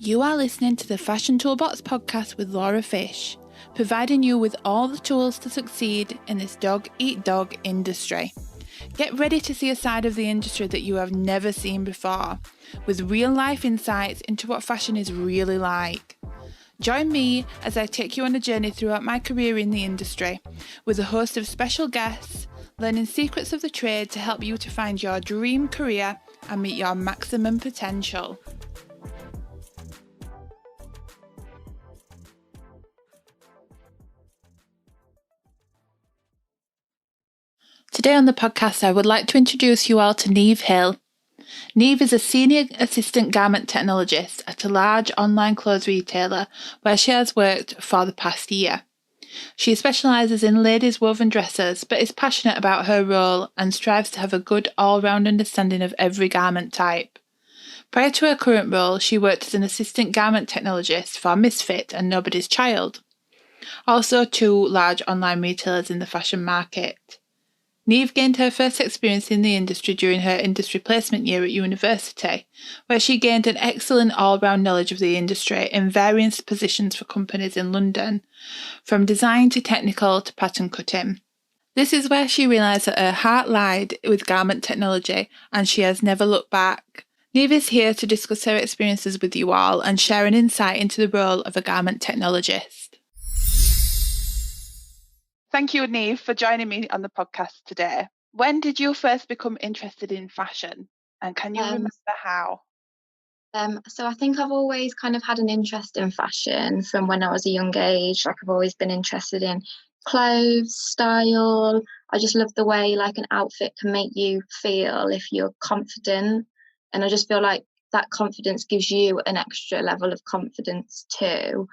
You are listening to the Fashion Toolbox podcast with Laura Fish, providing you with all the tools to succeed in this dog-eat-dog industry. Get ready to see a side of the industry that you have never seen before, with real-life insights into what fashion is really like. Join me as I take you on a journey throughout my career in the industry, with a host of special guests, learning secrets of the trade to help you to find your dream career and meet your maximum potential. Today on the podcast, I would like to introduce you all to Niamh Hill. Niamh is a senior assistant garment technologist at a large online clothes retailer where she has worked for the past year. She specialises in ladies' woven dresses but is passionate about her role and strives to have a good all-round understanding of every garment type. Prior to her current role, she worked as an assistant garment technologist for Misfit and Nobody's Child, also two large online retailers in the fashion market. Niamh gained her first experience in the industry during her industry placement year at university, where she gained an excellent all-round knowledge of the industry in various positions for companies in London, from design to technical to pattern cutting. This is where she realised that her heart lied with garment technology, and she has never looked back. Niamh is here to discuss her experiences with you all and share an insight into the role of a garment technologist. Thank you, Niamh, for joining me on the podcast today. When did you first become interested in fashion, and can you remember how? So I think I've always kind of had an interest in fashion from when I was a young age. Like I've always been interested in clothes, style. I just love the way like an outfit can make you feel if you're confident. And I just feel like that confidence gives you an extra level of confidence too.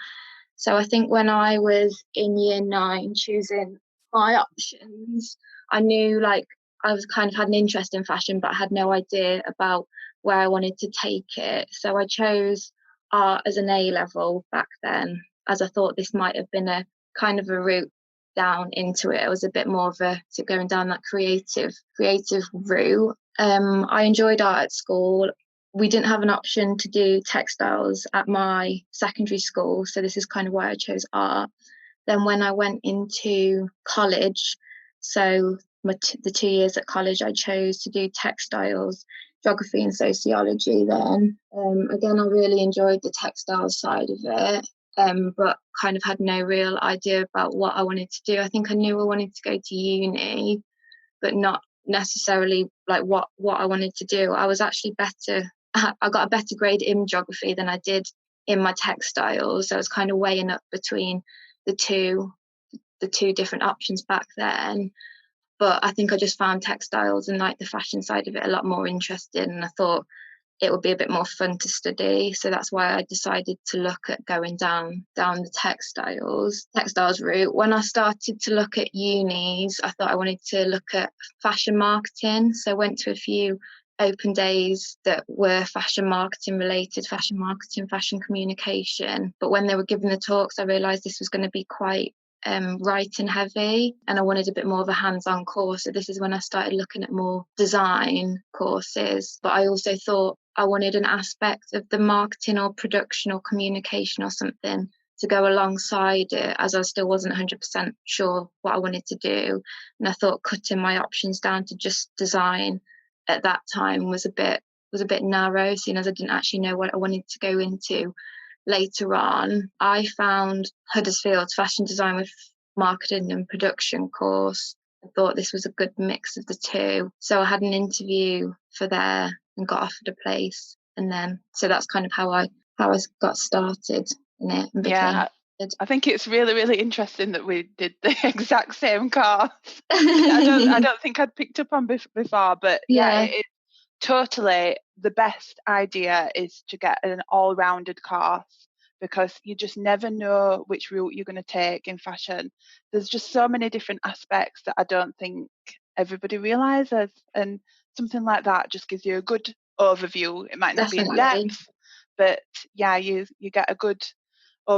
So I think when I was in year 9 choosing my options, I knew like I was kind of had an interest in fashion, but I had no idea about where I wanted to take it. So I chose art as an A level back then, as I thought this might have been a kind of a route down into it. It was a bit more of a going down that creative route. I enjoyed art at school. We didn't have an option to do textiles at my secondary school, so this is kind of why I chose art. Then when I went into college, so the 2 years at college, I chose to do textiles, geography and sociology then. Again, I really enjoyed the textiles side of it, but kind of had no real idea about what I wanted to do. I think I knew I wanted to go to uni, but not necessarily like what I wanted to do. I was actually I got a better grade in geography than I did in my textiles. So I was kind of weighing up between the two different options back then. But I think I just found textiles and like the fashion side of it a lot more interesting, and I thought it would be a bit more fun to study. So that's why I decided to look at going down the textiles route. When I started to look at unis, I thought I wanted to look at fashion marketing. So I went to a few open days that were fashion marketing related, fashion communication. But when they were giving the talks, I realised this was going to be quite writing heavy, and I wanted a bit more of a hands-on course. So this is when I started looking at more design courses. But I also thought I wanted an aspect of the marketing or production or communication or something to go alongside it, as I still wasn't 100% sure what I wanted to do. And I thought cutting my options down to just design at that time was a bit narrow, seeing as I didn't actually know what I wanted to go into later on. I found Huddersfield's fashion design with marketing and production course. I thought this was a good mix of the two. So I had an interview for there and got offered a place. And then, so that's kind of how I got started in it and became I think it's really, really interesting that we did the exact same course. I don't think I'd picked up on before, but it's totally the best idea is to get an all-rounded course, because you just never know which route you're going to take in fashion. There's just so many different aspects that I don't think everybody realises, and something like that just gives you a good overview. It might not be in depth, but you get a good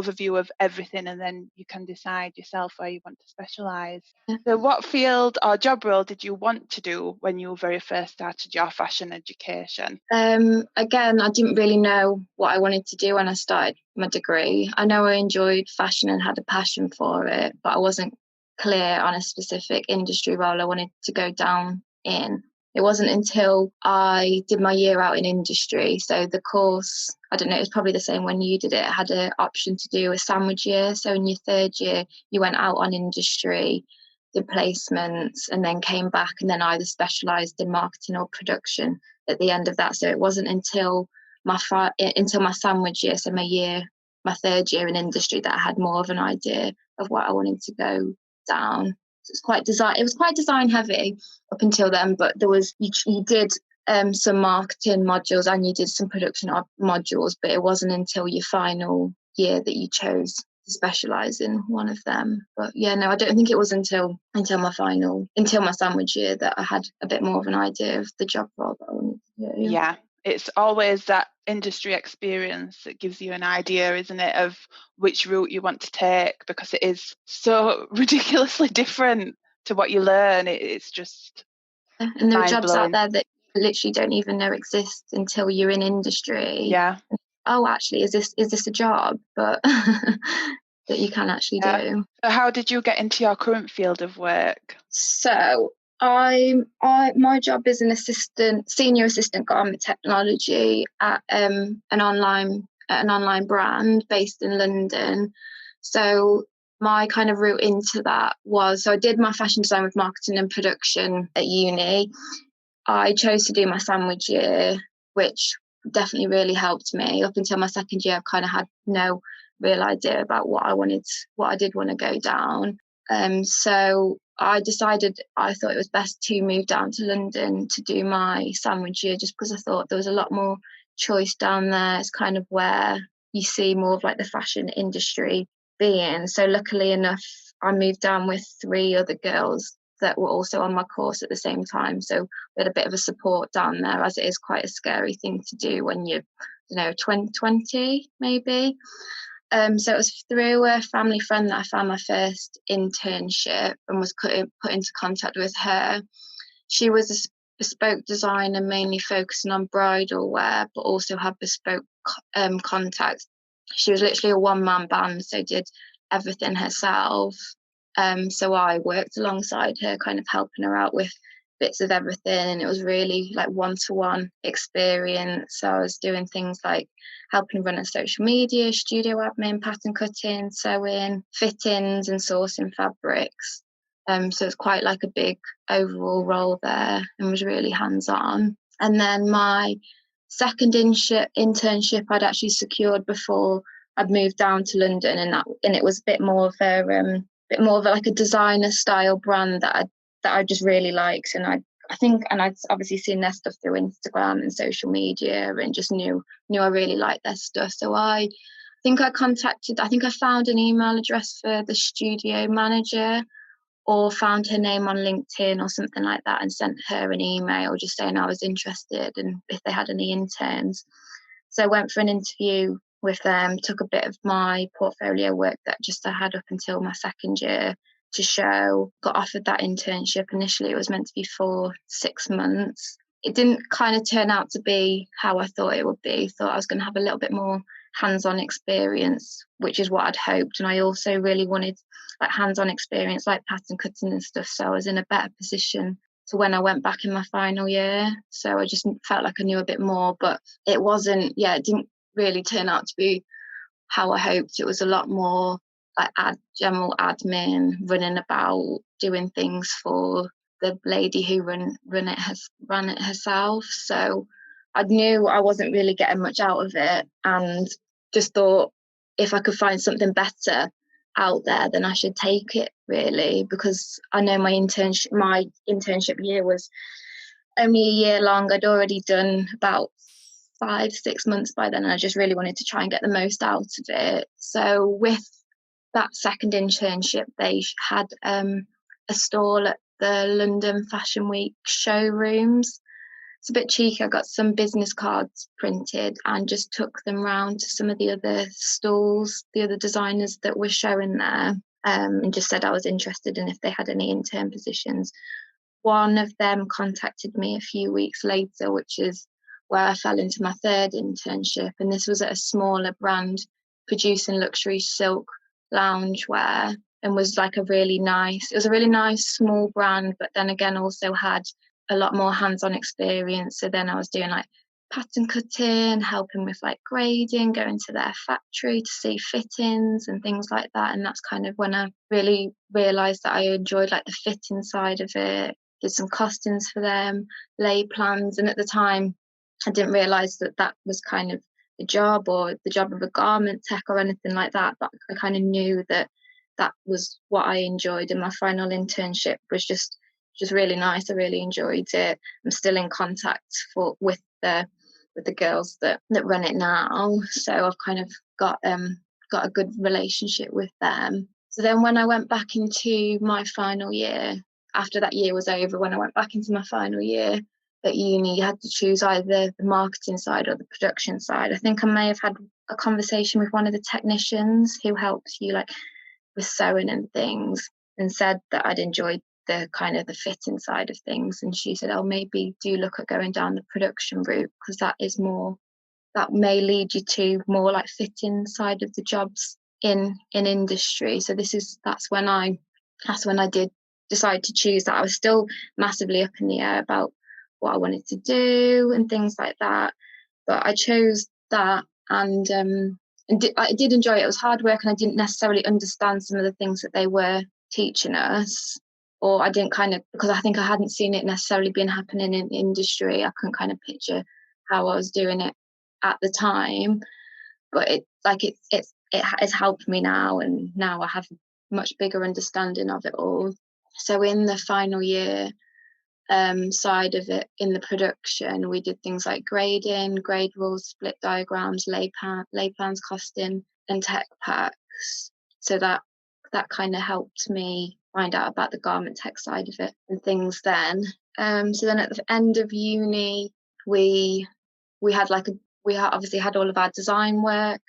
overview of everything, and then you can decide yourself where you want to specialise. Yeah. So what field or job role did you want to do when you very first started your fashion education? Again, I didn't really know what I wanted to do when I started my degree. I know I enjoyed fashion and had a passion for it, but I wasn't clear on a specific industry role I wanted to go down in. It wasn't until I did my year out in industry. So the course, I don't know, it was probably the same when you did it. It had an option to do a sandwich year. So in your third year, you went out on industry, did placements, and then came back and then either specialised in marketing or production at the end of that. So it wasn't until my sandwich year, so my third year in industry, that I had more of an idea of what I wanted to go down. So it was quite design heavy up until then, but there was you did some marketing modules and you did some production modules, but it wasn't until your final year that you chose to specialise in one of them. But yeah, no, I don't think it was until my sandwich year that I had a bit more of an idea of the job role that I wanted to do. Yeah, it's always that industry experience that gives you an idea, isn't it, of which route you want to take, because it is so ridiculously different to what you learn. It's just And there are jobs out mind-blowing. there that you literally don't even know exist until you're in industry. Yeah. Oh, actually, is this a job? But that you can actually Yeah. do. So how did you get into your current field of work? So my job is senior assistant garment technology at an online brand based in London. So my kind of route into that was, so I did my fashion design with marketing and production at uni. I chose to do my sandwich year, which definitely really helped me. Up until my second year, I kind of had no real idea about what I did want to go down. So I decided I thought it was best to move down to London to do my sandwich year, just because I thought there was a lot more choice down there. It's kind of where you see more of like the fashion industry being. So luckily enough, I moved down with 3 other girls that were also on my course at the same time. So we had a bit of a support down there, as it is quite a scary thing to do when you're, 20 maybe. So it was through a family friend that I found my first internship and was put into contact with her. She was a bespoke designer, mainly focusing on bridal wear, but also had bespoke contacts. She was literally a one-man band, so did everything herself. So I worked alongside her, kind of helping her out with bits of everything, and it was really like one-to-one experience. So I was doing things like helping run a social media, studio admin, pattern cutting, sewing, fittings, and sourcing fabrics. So it's quite like a big overall role there, and was really hands-on. And then my second internship I'd actually secured before I'd moved down to London, and it was a bit more of like a designer style brand that I just really liked, and I'd obviously seen their stuff through Instagram and social media, and just knew I really liked their stuff. So I found an email address for the studio manager, or found her name on LinkedIn or something like that, and sent her an email just saying I was interested and if they had any interns. So I went for an interview with them, took a bit of my portfolio work that I had up until my second year to show, got offered that internship. Initially, it was meant to be for 6 months. It didn't kind of turn out to be how I thought it would be. Thought I was going to have a little bit more hands-on experience, which is what I'd hoped. And I also really wanted like hands-on experience, like pattern cutting and stuff. So I was in a better position to when I went back in my final year. So I just felt like I knew a bit more, but it didn't really turn out to be how I hoped. It was a lot more like general admin, running about, doing things for the lady who ran it herself. So I knew I wasn't really getting much out of it, and just thought if I could find something better out there, then I should take it, really, because I know my internship year was only a year long. I'd already done about 5-6 months by then, and I just really wanted to try and get the most out of it. So with that second internship, they had a stall at the London Fashion Week showrooms. it's a bit cheeky. I got some business cards printed and just took them round to some of the other stalls, the other designers that were showing there, and just said I was interested in if they had any intern positions. One of them contacted me a few weeks later, which is where I fell into my third internship. And this was at a smaller brand producing luxury silk loungewear, and was like it was a really nice small brand, but then again also had a lot more hands-on experience. So then I was doing like pattern cutting, helping with like grading, going to their factory to see fittings and things like that. And that's kind of when I really realised that I enjoyed like the fitting side of it. Did some costings for them, lay plans, and at the time I didn't realise that that was kind of the job or the job of a garment tech or anything like that, but I kind of knew that that was what I enjoyed, and my final internship was just really nice. I really enjoyed it. I'm still in contact with the girls that run it now, so I've kind of got a good relationship with them. So then when I went back into my final year, after that year was over, when I went back into my final year at uni, you had to choose either the marketing side or the production side. I think I may have had a conversation with one of the technicians who helps you like with sewing and things, and said that I'd enjoyed the kind of the fitting side of things. And she said, oh, maybe do look at going down the production route, because that may lead you to more like fitting side of the jobs in industry. So that's when I did decide to choose that. I was still massively up in the air about what I wanted to do and things like that, but I chose that, and I did enjoy it. It was hard work, and I didn't necessarily understand some of the things that they were teaching us, or I didn't because I think I hadn't seen it necessarily been happening in industry. I couldn't kind of picture how I was doing it at the time, but it's helped me now, and now I have a much bigger understanding of it all. So in the final year side of it, in the production, we did things like grading, grade rules, split diagrams, lay plans, costing, and tech packs. So that kind of helped me find out about the garment tech side of it and things then. So then at the end of uni, we obviously had all of our design work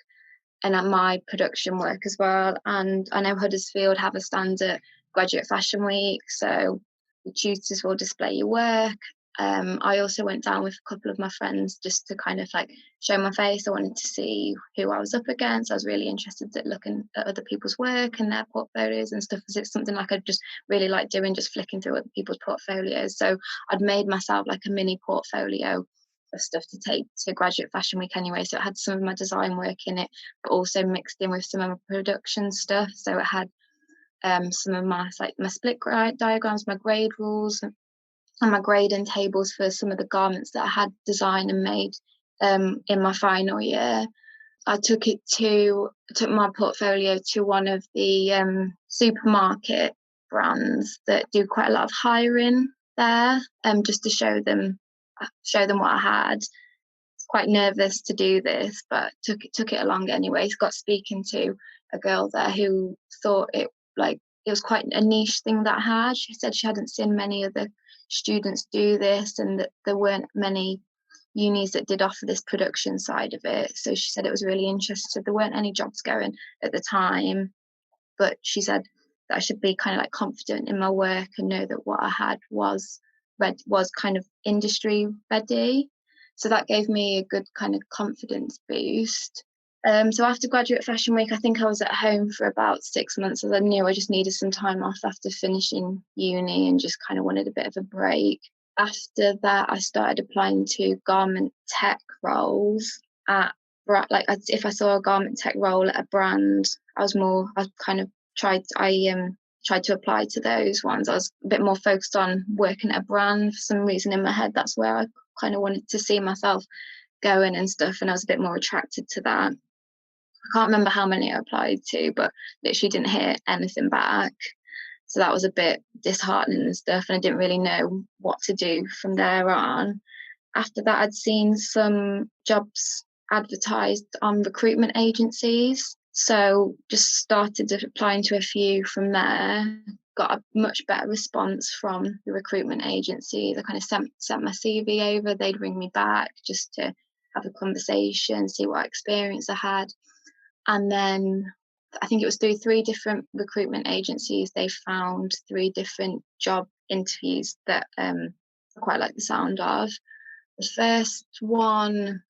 and at my production work as well. And I know Huddersfield have a standard graduate fashion week, so the tutors will display your work. I also went down with a couple of my friends just to kind of like show my face. I wanted to see who I was up against. I was really interested in looking at other people's work and their portfolios and stuff, because it's something like I just really like doing, just flicking through other people's portfolios. So I'd made myself like a mini portfolio of stuff to take to graduate fashion week anyway. So it had some of my design work in it, but also mixed in with some of my production stuff. So it had some of my split diagrams, my grade rules, and my grading tables for some of the garments that I had designed and made in my final year. I took my portfolio to one of the supermarket brands that do quite a lot of hiring there, just to show them what I had. Quite nervous to do this, but took it along anyway. Got speaking to a girl there who thought it was quite a niche thing that I had. She said she hadn't seen many other students do this, and that there weren't many unis that did offer this production side of it. So she said it was really interesting. There weren't any jobs going at the time, but she said that I should be kind of like confident in my work and know that what I had was kind of industry ready. So that gave me a good kind of confidence boost. So after graduate fashion week, I think I was at home for about 6 months, as I knew I just needed some time off after finishing uni and just kind of wanted a bit of a break. After that, I started applying to garment tech roles if I saw a garment tech role at a brand, I tried to apply to those ones. I was a bit more focused on working at a brand for some reason in my head. That's where I kind of wanted to see myself going and stuff, and I was a bit more attracted to that. I can't remember how many I applied to, but literally didn't hear anything back. So that was a bit disheartening and stuff, and I didn't really know what to do from there on. After that, I'd seen some jobs advertised on recruitment agencies, so just started applying to a few from there. got a much better response from the recruitment agency. They kind of sent my CV over. They'd ring me back just to have a conversation, see what experience I had. And then I think it was through 3 different recruitment agencies, they found 3 different job interviews that I quite like the sound of. The first one,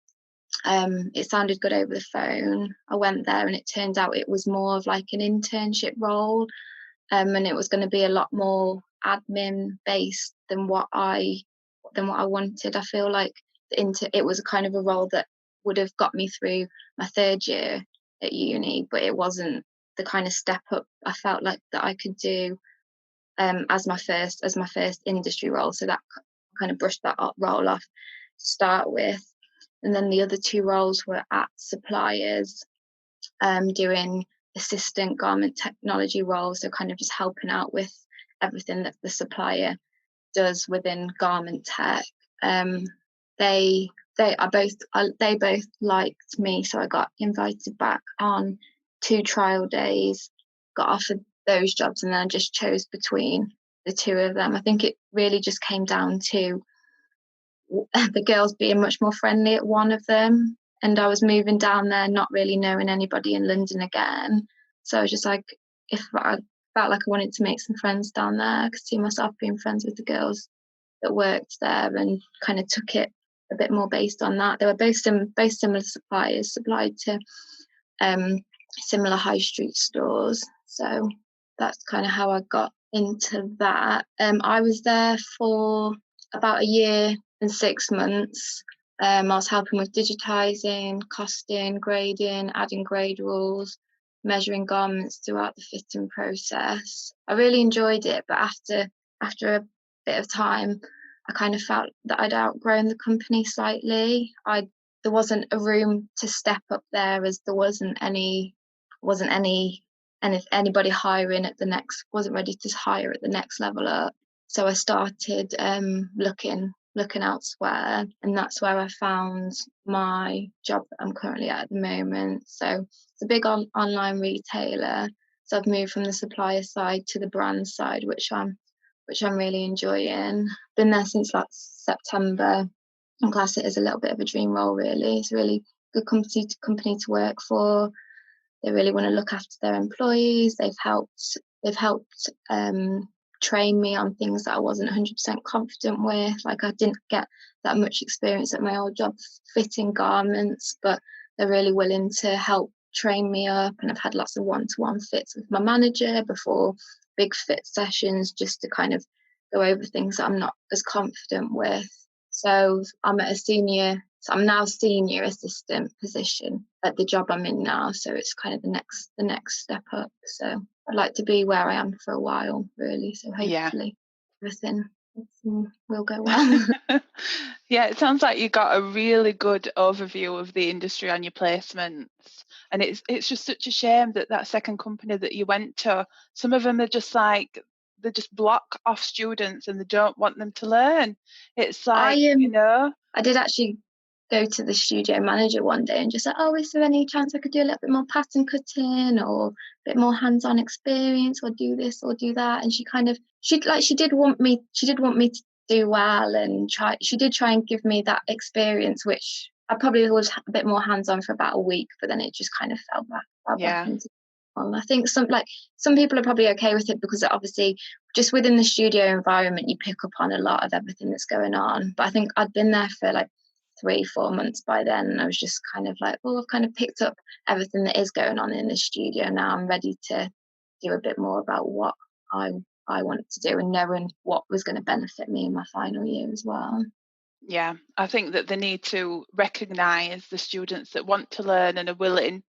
it sounded good over the phone. I went there and it turned out it was more of like an internship role, and it was going to be a lot more admin based than what I wanted. I feel like it was kind of a role that would have got me through my 3rd year at uni, but it wasn't the kind of step up I felt like that I could do as my first industry role. So that kind of brushed that role off to start with. And then the other 2 roles were at suppliers, doing assistant garment technology roles, so kind of just helping out with everything that the supplier does within garment tech. They both liked me, so I got invited back on 2 trial days, got offered those jobs, and then I just chose between the 2 of them. I think it really just came down to the girls being much more friendly at one of them, and I was moving down there not really knowing anybody in London again. So I was just like, if I felt like I wanted to make some friends down there, I could see myself being friends with the girls that worked there, and kind of took it a bit more based on that. They were both similar suppliers, supplied to similar high street stores. So that's kind of how I got into that. I was there for about a year and 6 months. I was helping with digitising, costing, grading, adding grade rules, measuring garments throughout the fitting process. I really enjoyed it, but after a bit of time, I kind of felt that I'd outgrown the company slightly. There wasn't a room to step up there, as there wasn't any, and if anybody hiring at the next wasn't ready to hire at the next level up. So I started looking elsewhere, and that's where I found my job that I'm currently at the moment. So it's a big online retailer. So I've moved from the supplier side to the brand side, which I'm really enjoying. Been there since last September, and class it as a little bit of a dream role, really. It's a really good company to work for. They really want to look after their employees. They've helped train me on things that I wasn't 100% confident with. Like, I didn't get that much experience at my old job fitting garments, but they're really willing to help train me up, and I've had lots of one-to-one fits with my manager before big fit sessions, just to kind of go over things that I'm not as confident with. So I'm now senior assistant position at the job I'm in now. So it's kind of the next step up. So I'd like to be where I am for a while, really. So hopefully everything will go well. Yeah, it sounds like you got a really good overview of the industry on your placements, and it's just such a shame that second company that you went to, some of them are just like, they just block off students and they don't want them to learn. It's like, I did actually go to the studio manager one day and just said, "Oh, is there any chance I could do a little bit more pattern cutting or a bit more hands-on experience, or do this or do that?" And she did want me to do well, and she did try and give me that experience, which I probably was a bit more hands-on for about a week, but then it just kind of fell back into. I think some people are probably okay with it, because obviously just within the studio environment you pick up on a lot of everything that's going on. But I think I'd been there for like 3-4 months by then, and I was just kind of like, oh, I've kind of picked up everything that is going on in the studio. Now I'm ready to do a bit more about what I wanted to do, and knowing what was going to benefit me in my final year as well. Yeah, I think that they need to recognise the students that want to learn and are willing,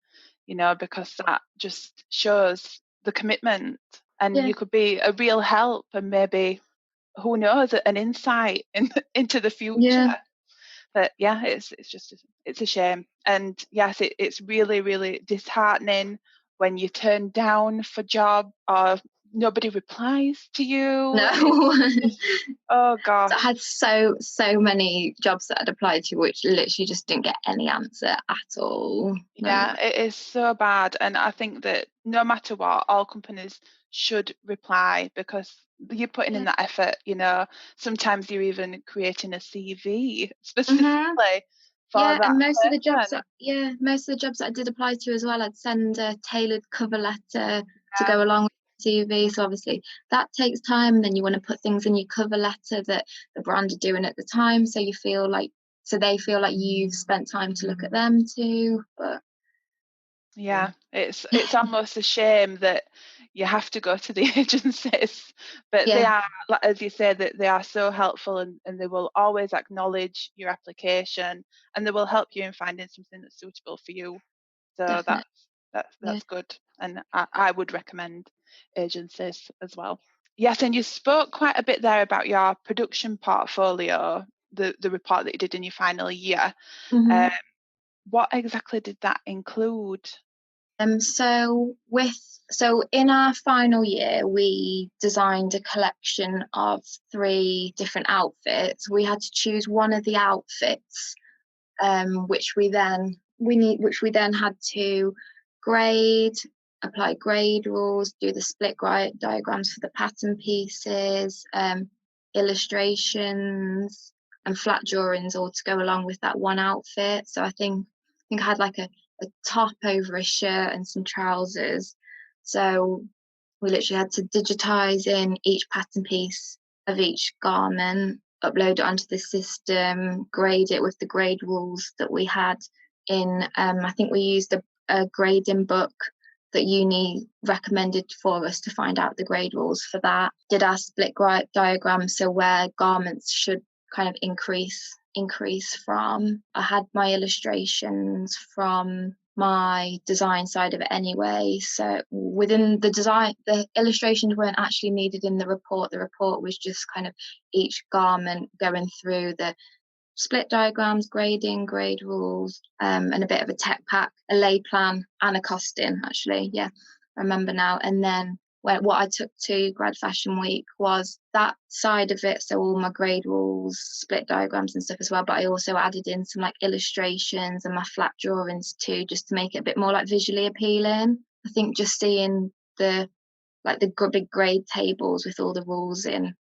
because that just shows the commitment, and you could be a real help, and maybe, who knows, an insight into the future. But yeah, it's a shame. And yes, it's really, really disheartening when you turn down for job, or nobody replies to you. No. It's just, oh So I gosh. had so many jobs that I'd applied to, which literally just didn't get any answer at all. No. Yeah, it is so bad. And I think that no matter what, all companies should reply because you're putting in Yeah. that effort, Sometimes you're even creating a CV Mhm. specifically for Yeah, that and person. most of the jobs that I did apply to as well, I'd send a tailored cover letter to Yeah, go along with the CV. So obviously that takes time. Then you want to put things in your cover letter that the brand are doing at the time, so they feel like you've spent time to look at them too. But yeah. It's almost a shame that you have to go to the agencies, but they yeah, are, like, as you say, that they are so helpful and they will always acknowledge your application and they will help you in finding something that's suitable for you. So definitely. Yeah. that's good, and I would recommend agencies as well. Yes, and you spoke quite a bit there about your production portfolio, the report that you did in your final year. Uh, Mhm. what exactly did that include? So in our final year, we designed a collection of 3 different outfits. We had to choose one of the outfits, which we then had to grade, apply grade rules, do the split diagrams for the pattern pieces, illustrations, and flat drawings all to go along with that one outfit. So I think I had like a top over a shirt and some trousers. So we literally had to digitize in each pattern piece of each garment, upload it onto the system, grade it with the grade rules that we had in. I think we used a grading book that uni recommended for us to find out the grade rules for that. Did our split diagram, so where garments should kind of increase from. I had my illustrations from my design side of it anyway. So within the design, the illustrations weren't actually needed in the report. The report was just kind of each garment going through the split diagrams, grading, grade rules, and a bit of a tech pack, a lay plan, and a costing, actually. Yeah, I remember now. And then what I took to Grad Fashion Week was that side of it. So all my grade rules, split diagrams and stuff as well. But I also added in some like illustrations and my flat drawings too, just to make it a bit more like visually appealing. I think just seeing the big grade tables with all the rules in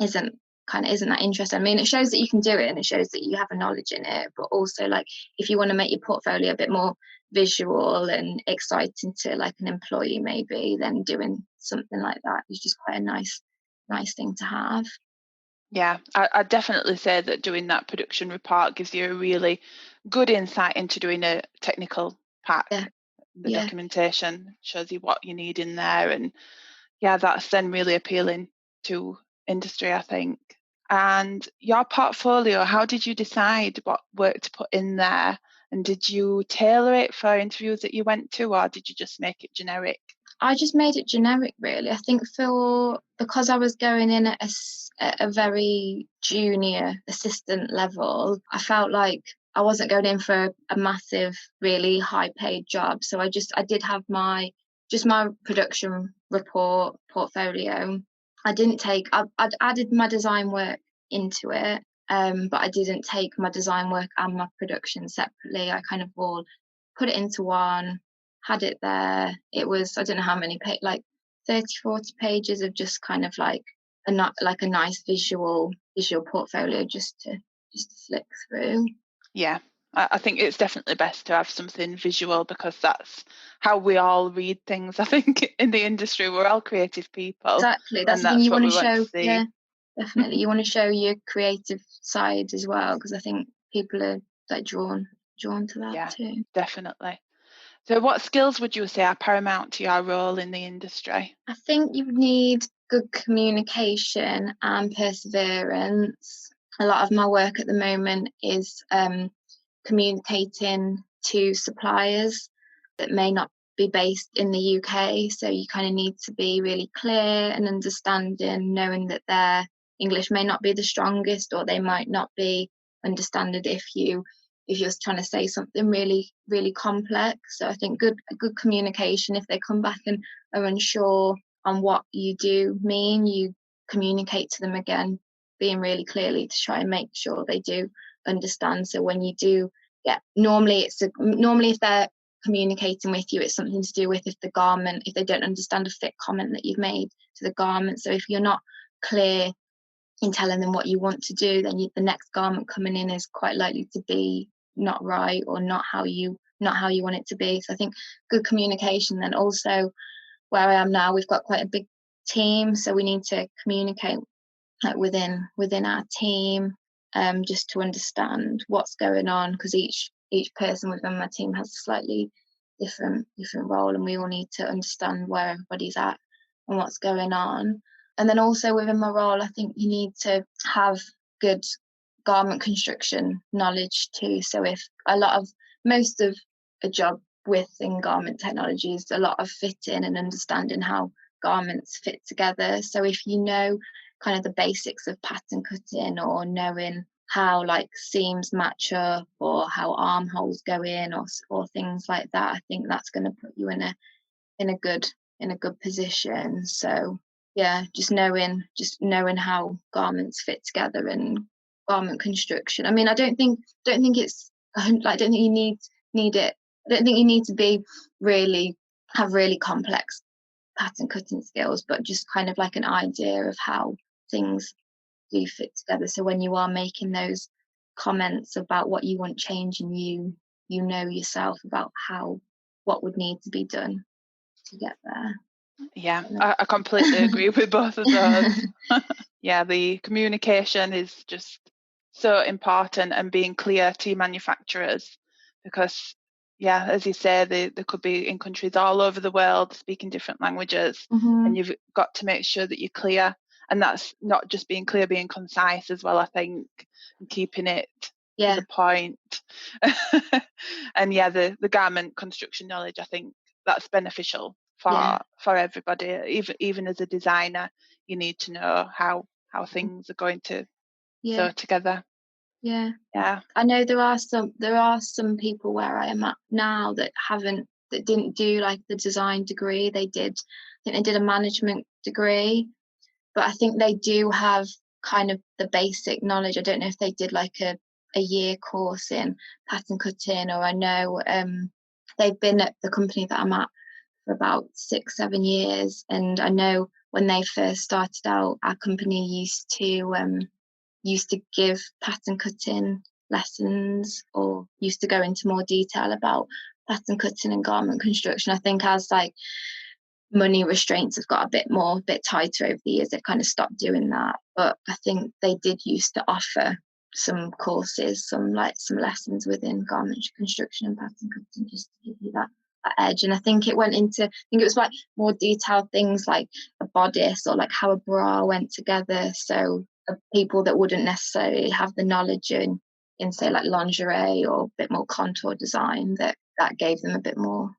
isn't isn't that interesting. I mean, it shows that you can do it and it shows that you have a knowledge in it, but also like if you want to make your portfolio a bit more visual and exciting to like an employee maybe, then doing something like that is just quite a nice thing to have. Yeah, I'd definitely say that doing that production report gives you a really good insight into doing a technical Yeah, pack. The yeah. documentation shows you what you need in there, and yeah, that's then really appealing to industry, I think. And your portfolio, how did you decide what work to put in there? And did you tailor it for interviews that you went to, or did you just make it generic? I just made it generic, really. I think because I was going in at a very junior assistant level, I felt like I wasn't going in for a massive, really high paid job. So I did have my production report portfolio. I'd added my design work into it, but I didn't take my design work and my production separately. I kind of all put it into one, had it there. It was, I don't know how many like 30, 40 pages of just kind of like a nice visual portfolio just to flick through. Yeah, I think it's definitely best to have something visual because that's how we all read things. I think in the industry, we're all creative people, Exactly. That's and the thing that's you what want to we want to show. see. Yeah, definitely. You want to show your creative side as well, because I think people are like drawn to that Yeah, too. definitely. So, what skills would you say are paramount to your role in the industry? I think you need good communication and perseverance. A lot of my work at the moment is communicating to suppliers that may not be based in the UK. So you kind of need to be really clear and understanding, knowing that their English may not be the strongest or they might not be understanding if you're trying to say something really, really complex. So I think good communication, if they come back and are unsure what you do mean, you communicate to them again, being really clearly to try and make sure they do understand. So when you do normally if they're communicating with you, it's something to do with if they don't understand a fit comment that you've made to the garment. So if you're not clear in telling them what you want to do, then the next garment coming in is quite likely to be not right or not how you want it to be. So I think good communication. Then also where I am now, we've got quite a big team, so we need to communicate like within our team, just to understand what's going on, because each person within my team has a slightly different role, and we all need to understand where everybody's at and what's going on. And then also within my role, I think you need to have good garment construction knowledge too. So if most of a job within garment technology is a lot of fitting and understanding how garments fit together. So if you know kind of the basics of pattern cutting, or knowing how like seams match up, or how armholes go in, or things like that, I think that's going to put you in a good position. So yeah, just knowing how garments fit together and garment construction. I mean, I don't think it's like, I don't think you need it. I don't think you need to be have really complex pattern cutting skills, but just kind of like an idea of how things do fit together. So when you are making those comments about what you want changing, you know yourself about what would need to be done to get there. Yeah, I completely agree with both of those. Yeah, the communication is just so important, and being clear to your manufacturers, because yeah, as you say, they could be in countries all over the world speaking different languages, and you've got to make sure that you're clear. And that's not just being clear, being concise as well, I think, and keeping it to the point. And yeah, the garment construction knowledge, I think that's beneficial for everybody. Even as a designer, you need to know how things are going to sew together. Yeah. I know there are some people where I am at now that didn't do like the design degree. I think they did a management degree, but I think they do have kind of the basic knowledge. I don't know if they did like a year course in pattern cutting, or I know they've been at the company that I'm at for about 6-7 years, and I know when they first started out, our company used to give pattern cutting lessons, or used to go into more detail about pattern cutting and garment construction. I think as like money restraints have got a bit tighter over the years, they've kind of stopped doing that. But I think they did used to offer some courses, some lessons within garment construction and pattern cutting, just to give you that edge. And I think it was like more detailed things like a bodice, or like how a bra went together. So people that wouldn't necessarily have the knowledge in say like lingerie or a bit more contour design, that gave them a bit more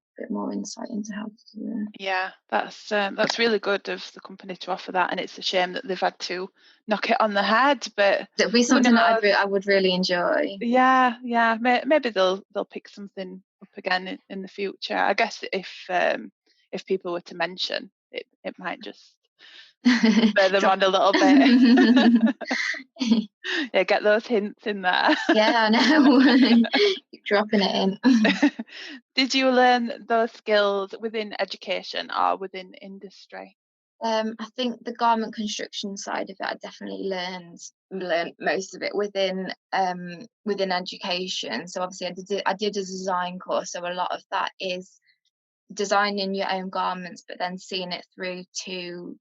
insight into how to do it. Yeah, that's really good of the company to offer that, and it's a shame that they've had to knock it on the head. But it'd be something that I would really enjoy. Yeah, maybe they'll pick something up again in the future. I guess if people were to mention it, it might just spur them on a little bit. Yeah, get those hints in there. Yeah, I know. Keep dropping it in. Did you learn those skills within education or within industry? I think the garment construction side of it, I definitely learned most of it within education. So obviously I did a design course, so a lot of that is designing your own garments, but then seeing it through to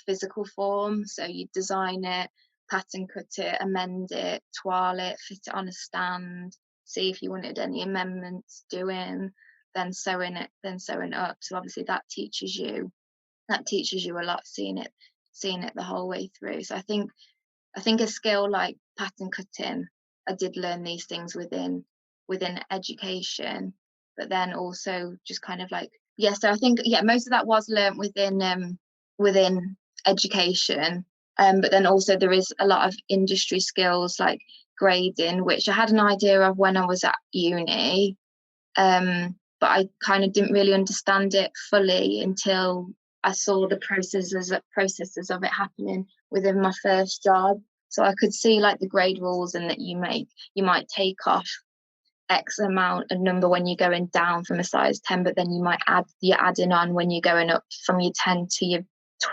physical form. So you design it, pattern cut it, amend it, toile it, fit it on a stand, see if you wanted any amendments doing, then sewing it up. So obviously that teaches you a lot, seeing it the whole way through. So I think a skill like pattern cutting, I did learn these things within education, but then also just kind of like, so I think most of that was learnt within education, but then also there is a lot of industry skills like grading, which I had an idea of when I was at uni, but I kind of didn't really understand it fully until I saw the processes of it happening within my first job. So I could see like the grade rules, and that you might take off X amount of number when you're going down from a size 10, but then you're adding on when you're going up from your 10 to your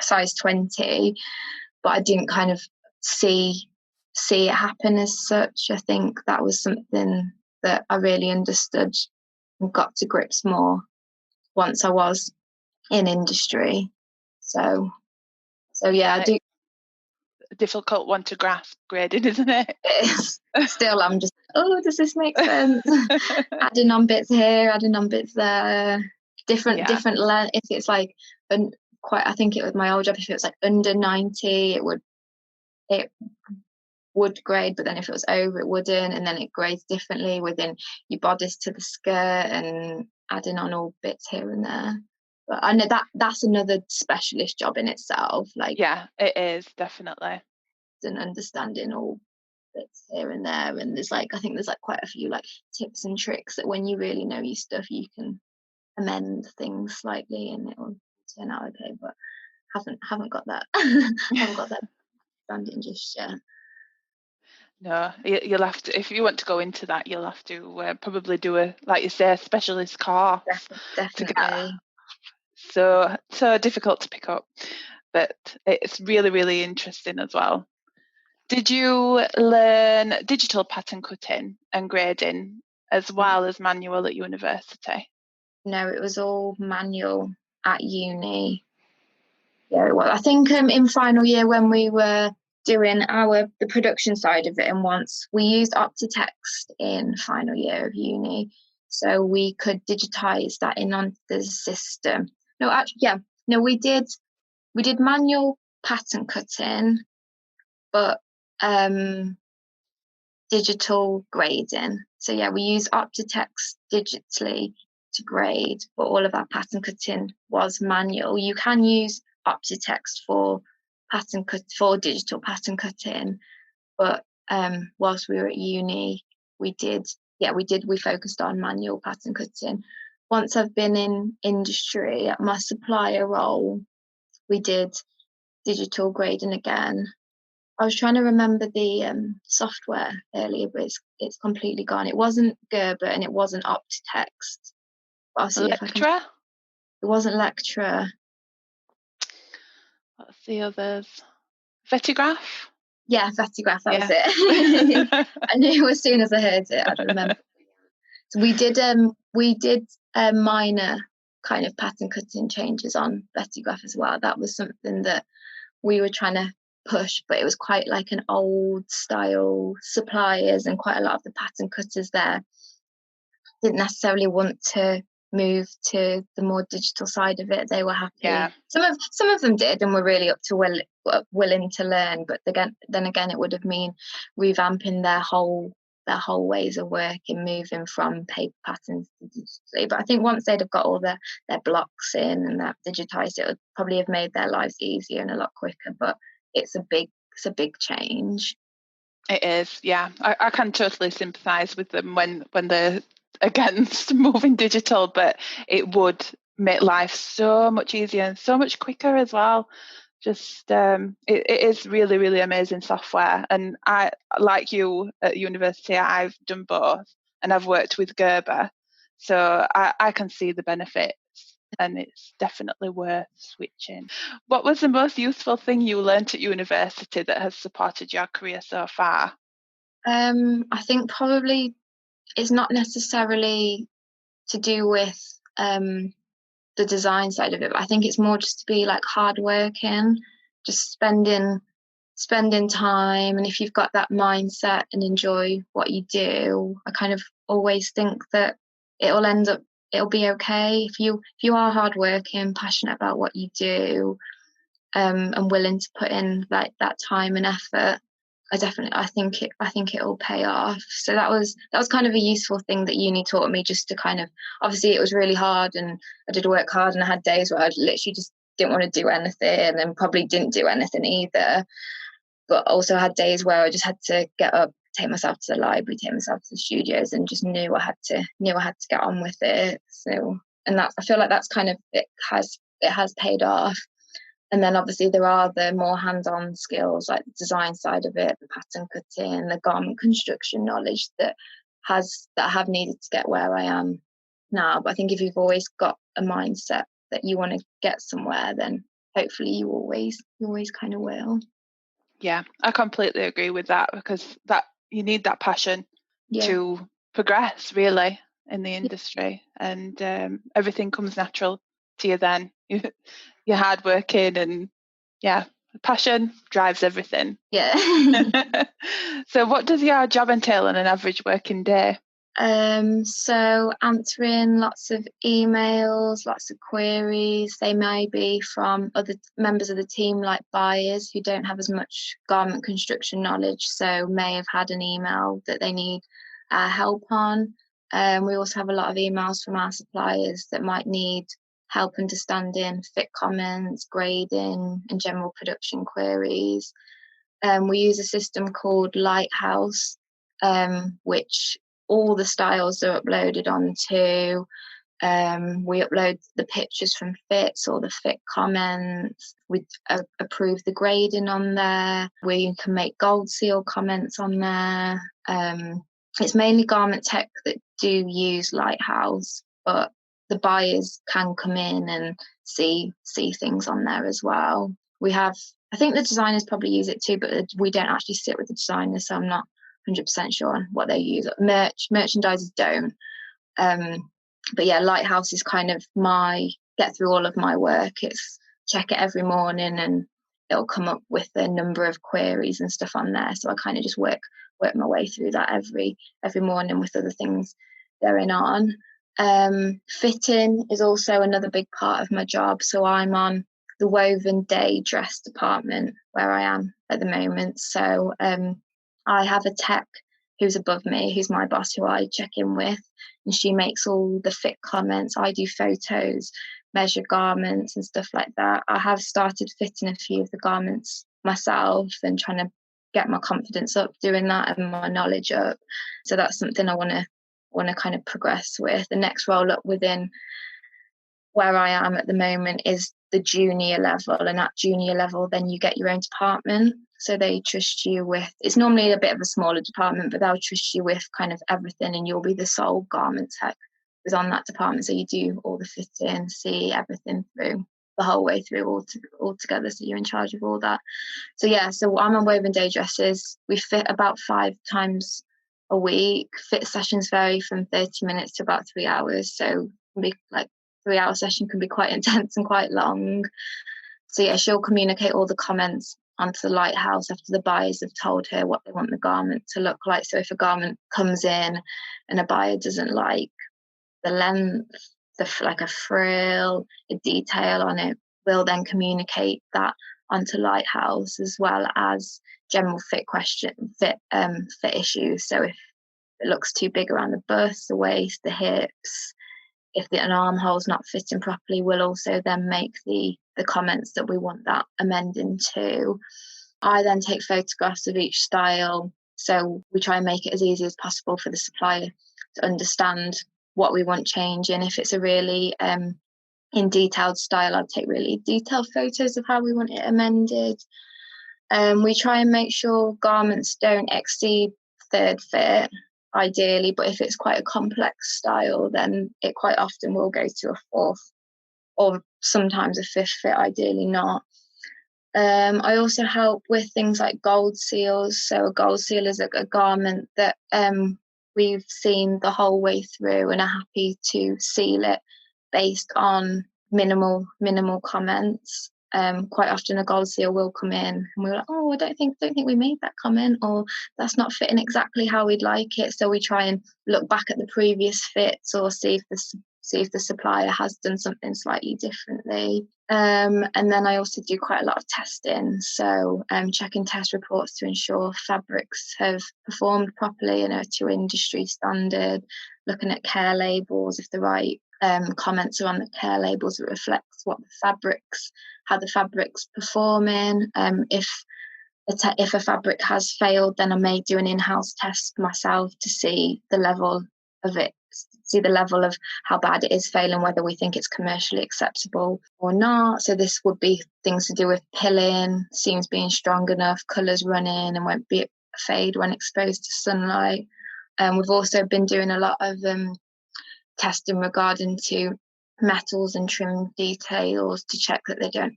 size 20. But I didn't kind of see it happen as such. I think that was something that I really understood and got to grips more once I was in industry. So yeah, I do. A difficult one to grasp, grading, isn't it? Still, I'm just, does this make sense? Adding on bits here, adding on bits there, different if it's like, I think it was my old job, if it was like under 90, it would grade, but then if it was over, it wouldn't, and then it grades differently within your bodice to the skirt, and adding on all bits here and there. But I know that's another specialist job in itself. Like, yeah, it is definitely. And understanding all bits here and there, and I think there's like quite a few like tips and tricks that when you really know your stuff, you can amend things slightly and it will turn out okay. But haven't got that haven't got that understanding just yet. No, you'll have to, if you want to go into that, you'll have to probably do a, like you say, a specialist course. Definitely. So difficult to pick up, but it's really, really interesting as well. Did you learn digital pattern cutting and grading as well as manual at university? No, it was all manual at uni. Yeah, well, I think in final year when we were doing the production side of it, and once we used Optitext in final year of uni, so we could digitize that in on the system. No, actually, yeah, no, we did manual pattern cutting, but digital grading. So yeah, we use Optitext digitally to grade, but all of our pattern cutting was manual. You can use Optitext for digital pattern cutting, but whilst we were at uni, we focused on manual pattern cutting. Once I've been in industry at my supplier role, we did digital grading again. I was trying to remember the software earlier, but it's completely gone. It wasn't Gerber and it wasn't Optitext. I'll see if I can. It wasn't Lecturer. What's the others? Vetigraph? Yeah, Vetigraph, that was it. I knew as soon as I heard it, I'd remember. So we did minor kind of pattern cutting changes on Vetigraph as well. That was something that we were trying to push, but it was quite like an old style suppliers, and quite a lot of the pattern cutters there didn't necessarily want to move to the more digital side of it. They were happy. Yeah. Some of them did and were really up to willing to learn, but then again it would have mean revamping their whole ways of working, moving from paper patterns to digitally. But I think once they'd have got all their blocks in and that digitized, it would probably have made their lives easier and a lot quicker. But it's a big change. It is, yeah. I can totally sympathise with them when they're against moving digital, but it would make life so much easier and so much quicker as well. Just it is really, really amazing software. And I, like you at university, I've done both and I've worked with Gerber, so I can see the benefits, and it's definitely worth switching. What was the most useful thing you learnt at university that has supported your career so far? I think probably it's not necessarily to do with the design side of it, but I think it's more just to be like hardworking, just spending time, and if you've got that mindset and enjoy what you do, I kind of always think that it'll be okay if you are hardworking, passionate about what you do, and willing to put in like that time and effort. I think it'll pay off. So that was kind of a useful thing that uni taught me, just to kind of, obviously it was really hard and I did work hard, and I had days where I literally just didn't want to do anything, and probably didn't do anything either. But also had days where I just had to get up, take myself to the library, take myself to the studios, and just knew I had to get on with it. So, and I feel like that's kind of, it has it has paid off. And then obviously there are the more hands-on skills like the design side of it, the pattern cutting, the garment construction knowledge that I have needed to get where I am now. But I think if you've always got a mindset that you want to get somewhere, then hopefully you always kind of will. Yeah, I completely agree with that, because that you need that passion to progress really in the industry, and everything comes natural to you then. You're hardworking, and passion drives everything. Yeah. So what does your job entail on an average working day? So answering lots of emails, lots of queries. They may be from other members of the team, like buyers who don't have as much garment construction knowledge, so may have had an email that they need help on. We also have a lot of emails from our suppliers that might need help understanding fit comments, grading, and general production queries. We use a system called Lighthouse, which all the styles are uploaded onto. We upload the pictures from fits or the fit comments. We approve the grading on there. We can make gold seal comments on there. It's mainly Garment Tech that do use Lighthouse, but the buyers can come in and see things on there as well. I think the designers probably use it too, but we don't actually sit with the designers, so I'm not 100% sure on what they use. Merchandisers don't. But yeah, Lighthouse is kind of my get through all of my work. It's check it every morning and it'll come up with a number of queries and stuff on there. So I kind of just work my way through that every morning with other things going on. Fitting is also another big part of my job. So I'm on the woven day dress department where I am at the moment. So I have a tech who's above me, who's my boss, who I check in with, and she makes all the fit comments. I do photos, measure garments and stuff like that. I have started fitting a few of the garments myself and trying to get my confidence up doing that and my knowledge up. So that's something I want to kind of progress with. The next role up within where I am at the moment is the junior level, and at junior level then you get your own department, so they trust you with, it's normally a bit of a smaller department, but they'll trust you with kind of everything, and you'll be the sole garment tech who's on that department, so you do all the fitting, see everything through the whole way through all together, so you're in charge of all that. So I'm on woven day dresses. We fit about 5 times a week. Fit sessions vary from 30 minutes to about 3 hours, so it can be like 3-hour session can be quite intense and quite long. So yeah, she'll communicate all the comments onto the Lighthouse after the buyers have told her what they want the garment to look like. So if a garment comes in and a buyer doesn't like the length, like a frill, a detail on it, we'll then communicate that onto Lighthouse, as well as general fit issues. So if it looks too big around the bust, the waist, the hips, if an armhole's not fitting properly, we'll also then make the comments that we want that amending to. I then take photographs of each style, so we try and make it as easy as possible for the supplier to understand what we want changing. If it's a really in detailed style, I'd take really detailed photos of how we want it amended. We try and make sure garments don't exceed third fit, ideally, but if it's quite a complex style, then it quite often will go to a fourth or sometimes a fifth fit, ideally not. I also help with things like gold seals. So a gold seal is a garment that we've seen the whole way through and are happy to seal it based on minimal comments. Quite often a gold seal will come in and we're like, oh, I don't think we made that comment, or that's not fitting exactly how we'd like it. So we try and look back at the previous fits or see if the supplier has done something slightly differently. And then I also do quite a lot of testing, so checking test reports to ensure fabrics have performed properly and are to industry standard, looking at care labels, if the right comments are on the care labels that reflects how the fabric's performing. If a fabric has failed, then I may do an in-house test myself to see the level of it see the level of how bad it is failing, whether we think it's commercially acceptable or not. So this would be things to do with pilling, seams being strong enough, colours running and won't be fade when exposed to sunlight. We've also been doing a lot of testing regarding to metals and trim details to check that they don't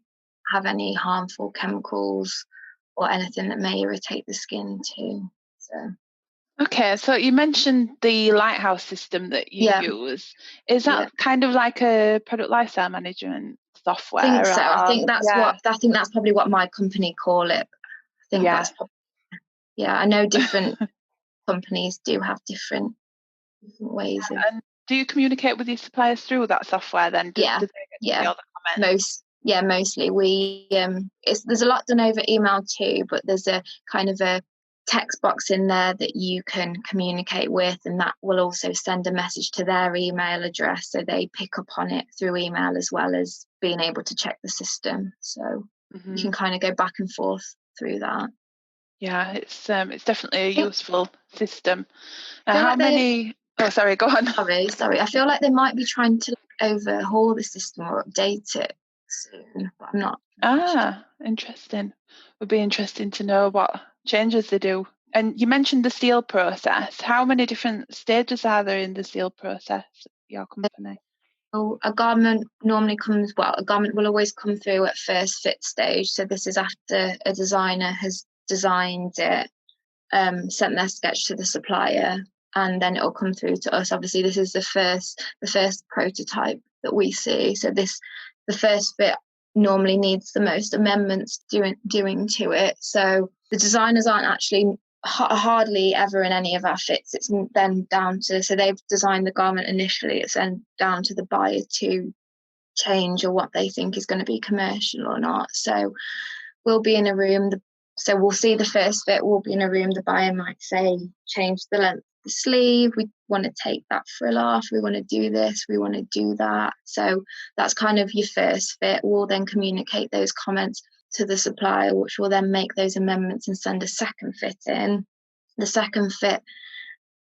have any harmful chemicals or anything that may irritate the skin too. So Okay, so you mentioned the Lighthouse system that you yeah, use. Is that kind of like a product lifestyle management software? I think so. I think that's probably what my company call it. I think that's probably, I know different companies do have different ways of. And do you communicate with your suppliers through that software then? Do they get to see all the comments? Mostly we there's a lot done over email too, but there's a kind of a text box in there that you can communicate with, and that will also send a message to their email address, so they pick up on it through email as well as being able to check the system. So you can kind of go back and forth through that. Yeah, it's definitely a useful system. How many? Oh, sorry, go on. Sorry. I feel like they might be trying to overhaul the system or update it soon, but I'm not. Interesting. Would be interesting to know what changes they do. And you mentioned the seal process. How many different stages are there in the seal process at your company? A garment will always come through at first fit stage. So this is after a designer has designed it, sent their sketch to the supplier, and then it'll come through to us. Obviously, this is the first prototype that we see. So the first fit normally needs the most amendments doing to it. So the designers aren't actually hardly ever in any of our fits. It's then down to, so they've designed the garment initially, it's then down to the buyer to change or what they think is going to be commercial or not. So we'll be in a room, so we'll see the first fit, we'll be in a room, the buyer might say, change the length of the sleeve, we want to take that frill off, we want to do this, we want to do that. So that's kind of your first fit. We'll then communicate those comments to the supplier, which will then make those amendments and send a second fit in. The second fit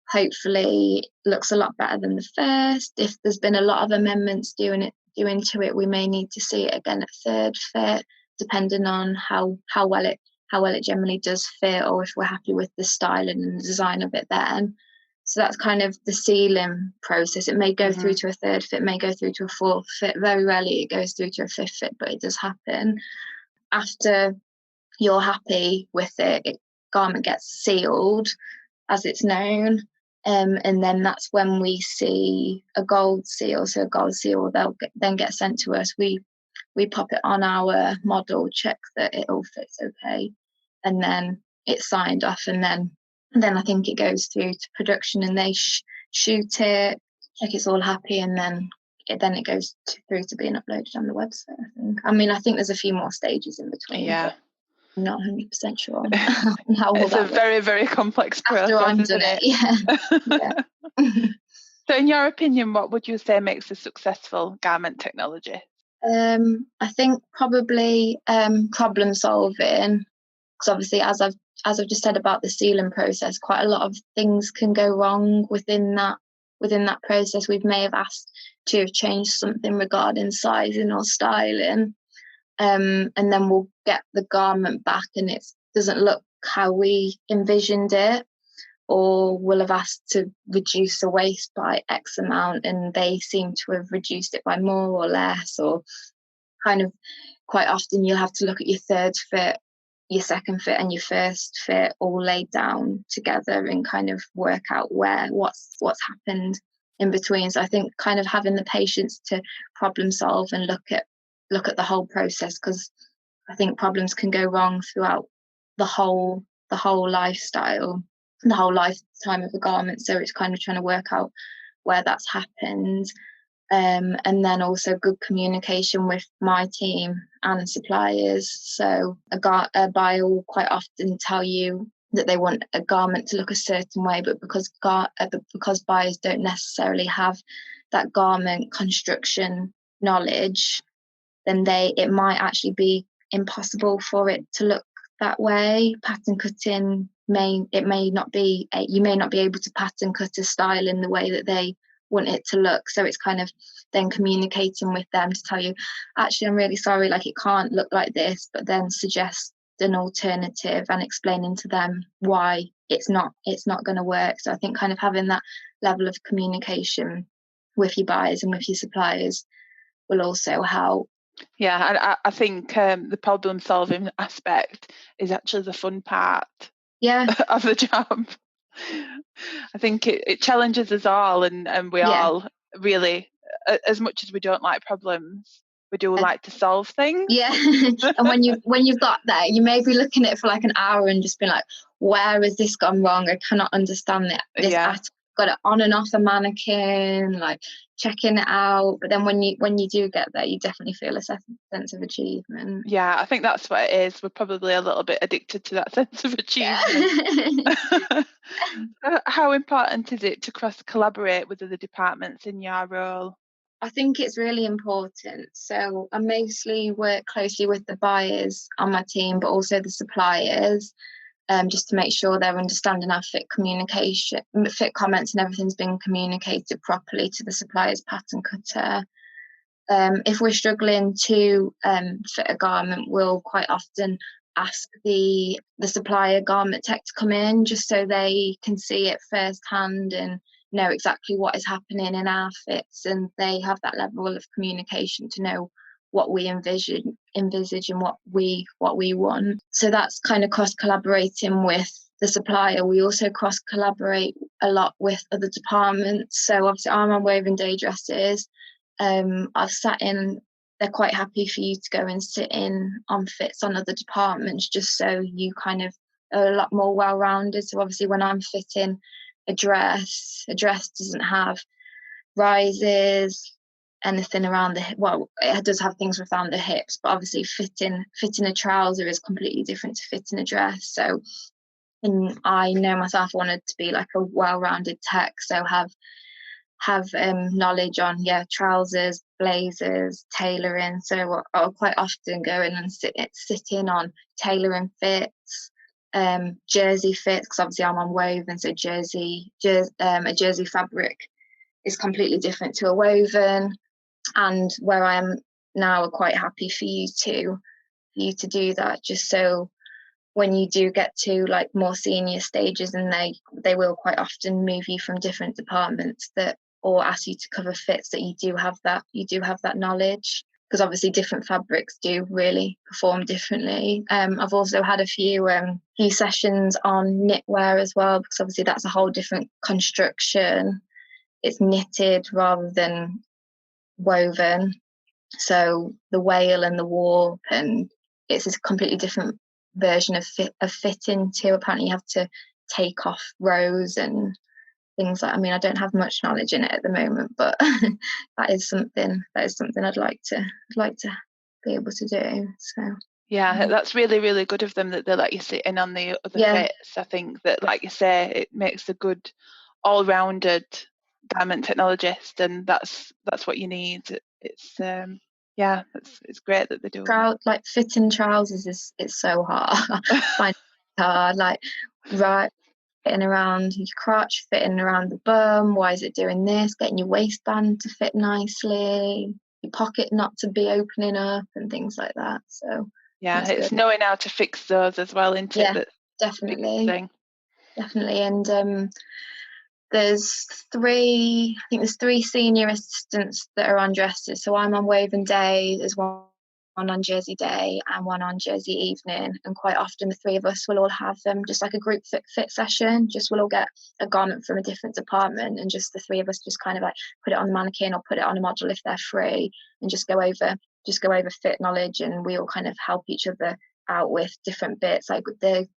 hopefully looks a lot better than the first. If there's been a lot of amendments due to it, we may need to see it again at third fit, depending on how well it generally does fit, or if we're happy with the styling and the design of it then. So that's kind of the sealing process. It may go through to a third fit, may go through to a fourth fit. Very rarely it goes through to a fifth fit, but it does happen. After you're happy with it, garment gets sealed, as it's known. And then that's when we see a gold seal. So a gold seal will then get sent to us. We pop it on our model, check that it all fits okay, and then it's signed off. And then I think it goes through to production, and they shoot it, check it's all happy, and then it goes through to being uploaded on the website. I think there's a few more stages in between. Yeah. I'm not 100% sure on how all it's that a very, very complex process. After I've done it, yeah. So in your opinion, what would you say makes a successful garment technologist? I think probably problem solving, because obviously as I've just said about the sealing process, quite a lot of things can go wrong within that process. We may have asked to have changed something regarding sizing or styling, and then we'll get the garment back and it doesn't look how we envisioned it, or we'll have asked to reduce the waist by X amount and they seem to have reduced it by more or less, or kind of quite often you'll have to look at your third fit, your second fit and your first fit all laid down together and kind of work out what's happened in between. So I think kind of having the patience to problem solve and look at the whole process, because I think problems can go wrong throughout the whole lifestyle, the whole lifetime of a garment. So it's kind of trying to work out where that's happened. And then also good communication with my team and suppliers. So a buyer will quite often tell you that they want a garment to look a certain way, but because buyers don't necessarily have that garment construction knowledge, then it might actually be impossible for it to look that way. Pattern cutting you may not be able to pattern cut a style in the way that they want it to look. So it's kind of then communicating with them to tell you, actually, I'm really sorry, like it can't look like this, but then suggest an alternative and explaining to them why it's not going to work. So I think kind of having that level of communication with your buyers and with your suppliers will also help. Yeah, and I think the problem solving aspect is actually the fun part of the job. I think it challenges us all, and we all really, as much as we don't like problems, we do like to solve things. Yeah. And when you've got there, you may be looking at it for like an hour and just being like, where has this gone wrong? I cannot understand this at all. Got it on and off a mannequin, like checking it out. But then when you do get there, you definitely feel a sense of achievement. Yeah, I think that's what it is. We're probably a little bit addicted to that sense of achievement. How important is it to cross-collaborate with other departments in your role? I think it's really important. So I mostly work closely with the buyers on my team, but also the suppliers. Just to make sure they're understanding our fit comments and everything's been communicated properly to the supplier's pattern cutter. If we're struggling to fit a garment, we'll quite often ask the supplier garment tech to come in just so they can see it firsthand and know exactly what is happening in our fits, and they have that level of communication to know what we envisage and what we want. So that's kind of cross collaborating with the supplier. We also cross collaborate a lot with other departments. So obviously I'm on woven day dresses. I've sat in, they're quite happy for you to go and sit in on fits on other departments just so you kind of are a lot more well-rounded. So obviously when I'm fitting a dress doesn't have rises, anything around it does have things around the hips, but obviously fitting a trouser is completely different to fitting a dress. So, and I know myself wanted to be like a well-rounded tech, so have knowledge on trousers, blazers, tailoring. So I'll quite often go in and sit in on tailoring fits, jersey fits, because obviously I'm on woven, so a jersey fabric is completely different to a woven. And where I am now, are quite happy for you to do that, just so when you do get to like more senior stages, and they will quite often move you from different departments or ask you to cover fits, that you do have that knowledge, because obviously different fabrics do really perform differently. I've also had a few sessions on knitwear as well, because obviously that's a whole different construction. It's knitted rather than woven, so the wale and the warp, and it's a completely different version of fitting too. Apparently you have to take off rows and things like, I mean, I don't have much knowledge in it at the moment, but that is something I'd like to be able to do. So yeah, that's really, really good of them that they let you sit in on the other fits. I think that, like you say, it makes a good all-rounded garment technologist, and that's what you need. It's it's great that they do that. Like fitting trousers is so hard. I find it hard, like fitting around your crotch, fitting around the bum. Why is it doing this? Getting your waistband to fit nicely, your pocket not to be opening up, and things like that. So yeah, it's good. Knowing how to fix those as well, isn't it? That's definitely. And there's three senior assistants that are on dresses. So I'm on woven day, there's one on jersey day and one on jersey evening, and quite often the three of us will all have just like a group fit session. Just we'll all get a garment from a different department, and just the three of us just kind of like put it on the mannequin or put it on a model if they're free, and just go over fit knowledge, and we all kind of help each other out with different bits. Like the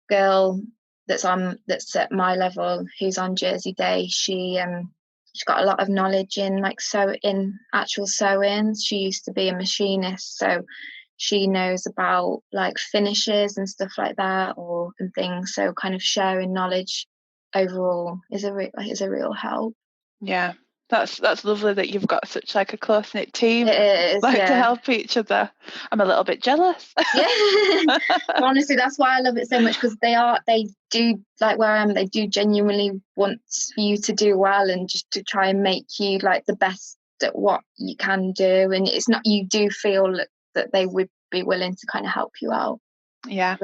girl that's at my level, who's on jersey day, she's got a lot of knowledge in like actual sewing. She used to be a machinist, so she knows about like finishes and stuff like that, and things. So kind of sharing knowledge overall is a real help. Yeah, That's lovely that you've got such like a close-knit team, It is, like to yeah. help each other. I'm a little bit jealous. Yeah. Honestly, that's why I love it so much, because they do, like where I am, they do genuinely want you to do well and just to try and make you like the best at what you can do. And it's not, you do feel that they would be willing to kind of help you out. Yeah.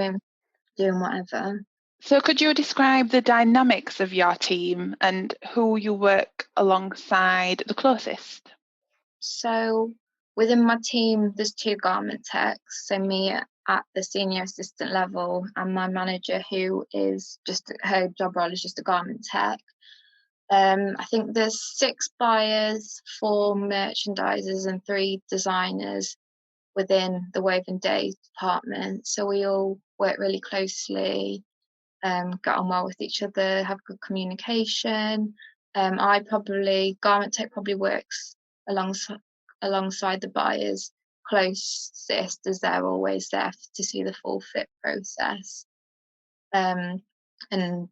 Doing whatever. So could you describe the dynamics of your team and who you work alongside the closest? So within my team, there's 2 garment techs. So me at the senior assistant level, and my manager, who is just, her job role is just a garment tech. I think there's 6 buyers, 4 merchandisers, and 3 designers within the Woven Days department. So we all work really closely, get on well with each other, have good communication. Garment tech probably works alongside the buyers closest, as they're always there to see the full fit process. And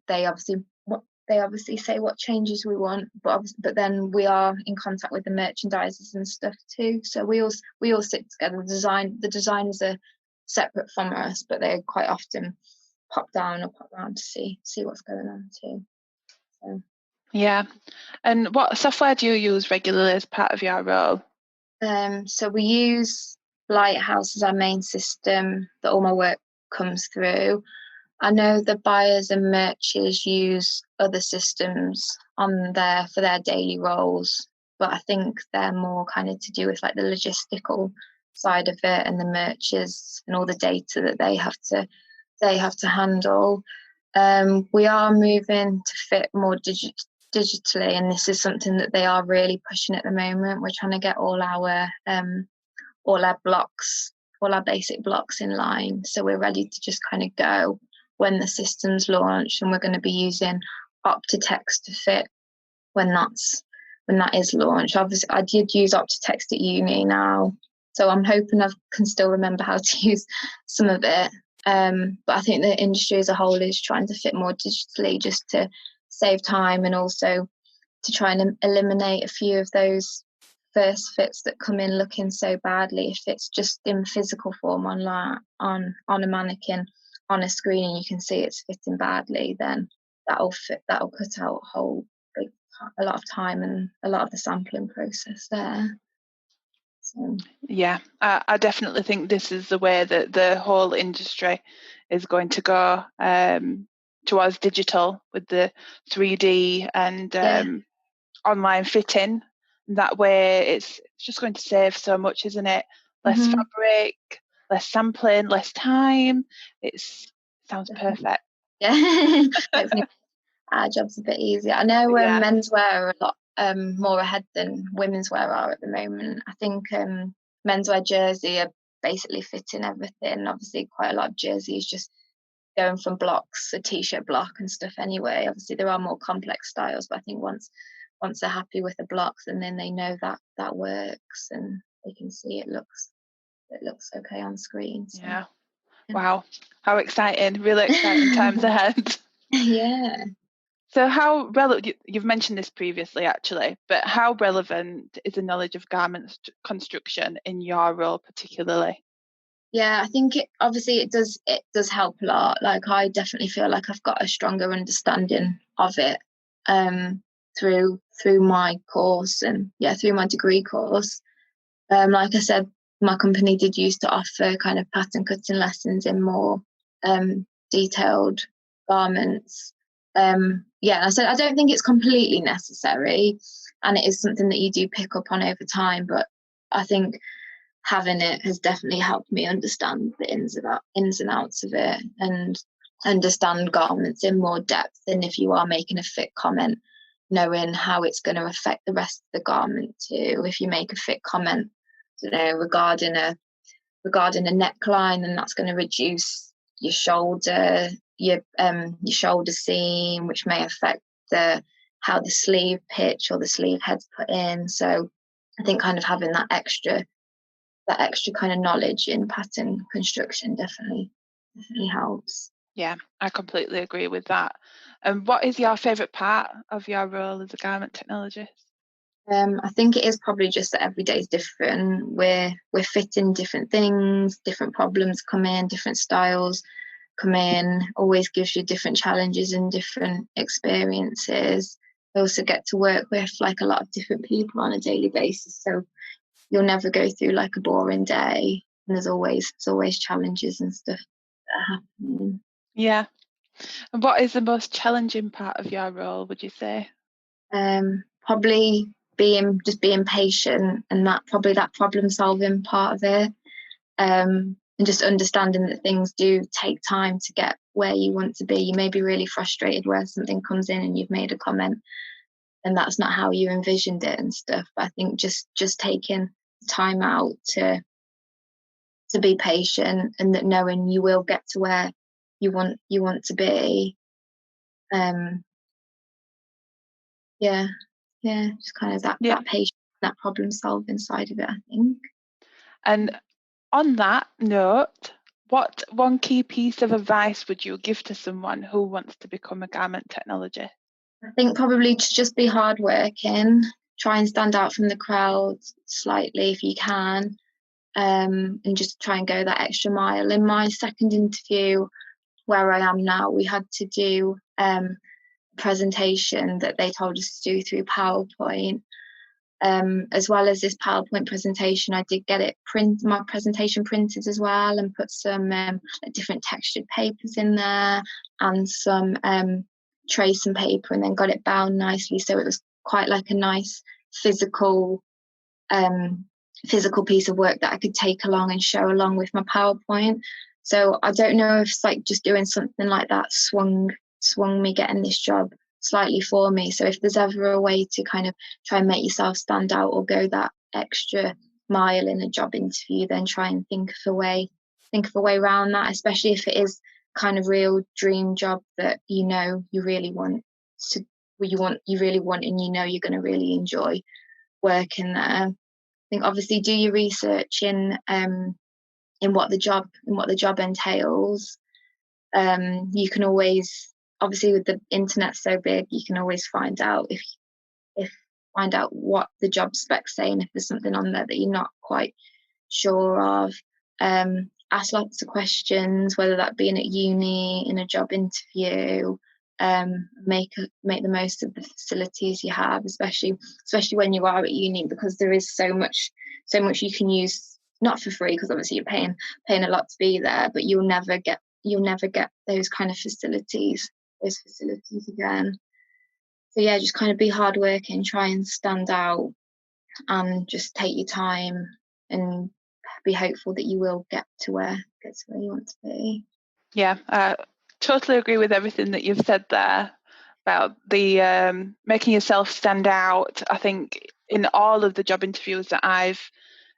they obviously say what changes we want, but then we are in contact with the merchandisers and stuff too. So we all sit together. The designers are separate from us, but they quite often pop down or pop round to see what's going on too. So. Yeah. And what software do you use regularly as part of your role? So we use Lighthouse as our main system that all my work comes through. I know the buyers and merchants use other systems on there for their daily roles, but I think they're more kind of to do with like the logistical side of it, and the merchants and all the data that they have to handle. We are moving to fit more digitally, and this is something that they are really pushing at the moment. We're trying to get all our blocks, all our basic blocks in line, so we're ready to just kind of go when the system's launched, and we're going to be using Optitext to fit when that is launched. Obviously, I did use Optitext at uni now, so I'm hoping I can still remember how to use some of it. But I think the industry as a whole is trying to fit more digitally, just to save time, and also to try and eliminate a few of those first fits that come in looking so badly. If it's just in physical form online on a mannequin on a screen and you can see it's fitting badly, then that'll cut out a lot of time and a lot of the sampling process there. So. Yeah, I definitely think this is the way that the whole industry is going to go, towards digital with the 3D and online fitting. That way it's just going to save so much, isn't it? Less fabric, less sampling, less time. Sounds perfect. Yeah. Hopefully our job's a bit easier. I know menswear are a lot more ahead than women's wear are at the moment. I think menswear jersey are basically fitting everything. Obviously, quite a lot of jerseys just going from blocks, a t-shirt block and stuff anyway. Obviously, there are more complex styles, but I think once they're happy with the blocks, and then they know that works, and they can see it looks okay on screen. So. Yeah. Wow. How exciting. Really exciting times ahead. Yeah. So how relevant, you've mentioned this previously actually, but how relevant is the knowledge of garment construction in your role particularly? Yeah, I think it does help a lot. Like, I definitely feel like I've got a stronger understanding of it through my course, and through my degree course. Like I said, my company did used to offer kind of pattern cutting lessons in more detailed garments. I said I don't think it's completely necessary, and it is something that you do pick up on over time, but I think having it has definitely helped me understand the ins and outs of it, and understand garments in more depth. And if you are making a fit comment, knowing how it's going to affect the rest of the garment too. If you make a fit comment, regarding a neckline, then that's going to reduce your shoulder seam, which may affect how the sleeve pitch or the sleeve head's put in. So I think kind of having that extra kind of knowledge in pattern construction definitely helps. Yeah, I completely agree with that. And what is your favourite part of your role as a garment technologist? I think it is probably just that every day is different. We're fitting different things, different problems come in, different styles come in, always gives you different challenges and different experiences. I also get to work with like a lot of different people on a daily basis, so you'll never go through like a boring day, and there's always challenges and stuff that are happening. Yeah. And what is the most challenging part of your role, would you say? Probably being patient, and that problem solving part of it, and just understanding that things do take time to get where you want to be. You may be really frustrated where something comes in and you've made a comment and that's not how you envisioned it and stuff. But I think just taking time out to be patient, and that knowing you will get to where you want to be. Yeah, just kind of that patience, that problem solving side of it, I think. And on that note, what one key piece of advice would you give to someone who wants to become a garment technologist? I think probably to just be hardworking, try and stand out from the crowd slightly if you can, and just try and go that extra mile. In my second interview, where I am now, we had to do a presentation that they told us to do through PowerPoint. As well as this PowerPoint presentation, I did get my presentation printed as well, and put some different textured papers in there and some tracing paper, and then got it bound nicely, so it was quite like a nice physical piece of work that I could take along and show along with my PowerPoint. So I don't know if it's like just doing something like that swung me getting this job slightly for me. So if there's ever a way to kind of try and make yourself stand out or go that extra mile in a job interview, then try and think of a way around that, especially if it is kind of real dream job that you really want and you're going to really enjoy working there. I think obviously do your research in what the job entails. You can always, obviously with the internet so big, you can always find out what the job spec's saying, if there's something on there that you're not quite sure of. Ask lots of questions, whether that be at uni, in a job interview. Make the most of the facilities you have, especially when you are at uni, because there is so much you can use, not for free, because obviously you're paying a lot to be there, but you'll never get those kind of facilities again. So yeah, just kind of be hardworking, try and stand out, and just take your time, and be hopeful that you will get to where you want to be. Yeah, I totally agree with everything that you've said there about the making yourself stand out. I think in all of the job interviews that I've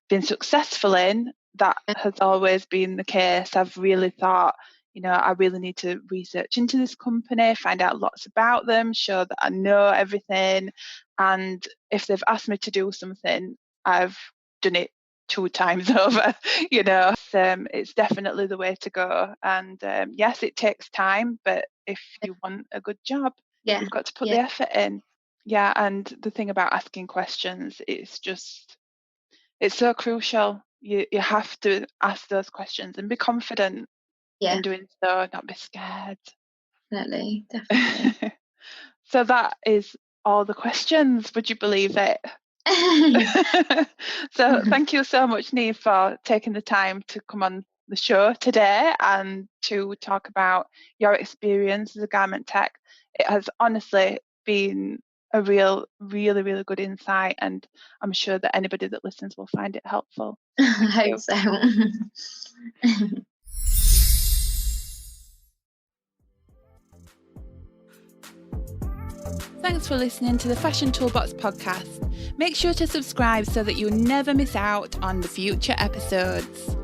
been successful in, that has always been the case. I've really thought, I really need to research into this company, find out lots about them, show that I know everything. And if they've asked me to do something, I've done it 2 times over. It's definitely the way to go. And yes, it takes time, but if you want a good job, you've got to put the effort in. Yeah, and the thing about asking questions, it's so crucial. You have to ask those questions and be confident in doing so, not be scared. Definitely. So that is all the questions. Would you believe it? So thank you so much, Niamh, for taking the time to come on the show today and to talk about your experience as a garment tech. It has honestly been a really, really good insight, and I'm sure that anybody that listens will find it helpful. I hope so. Thanks for listening to the Fashion Toolbox podcast. Make sure to subscribe so that you'll never miss out on the future episodes.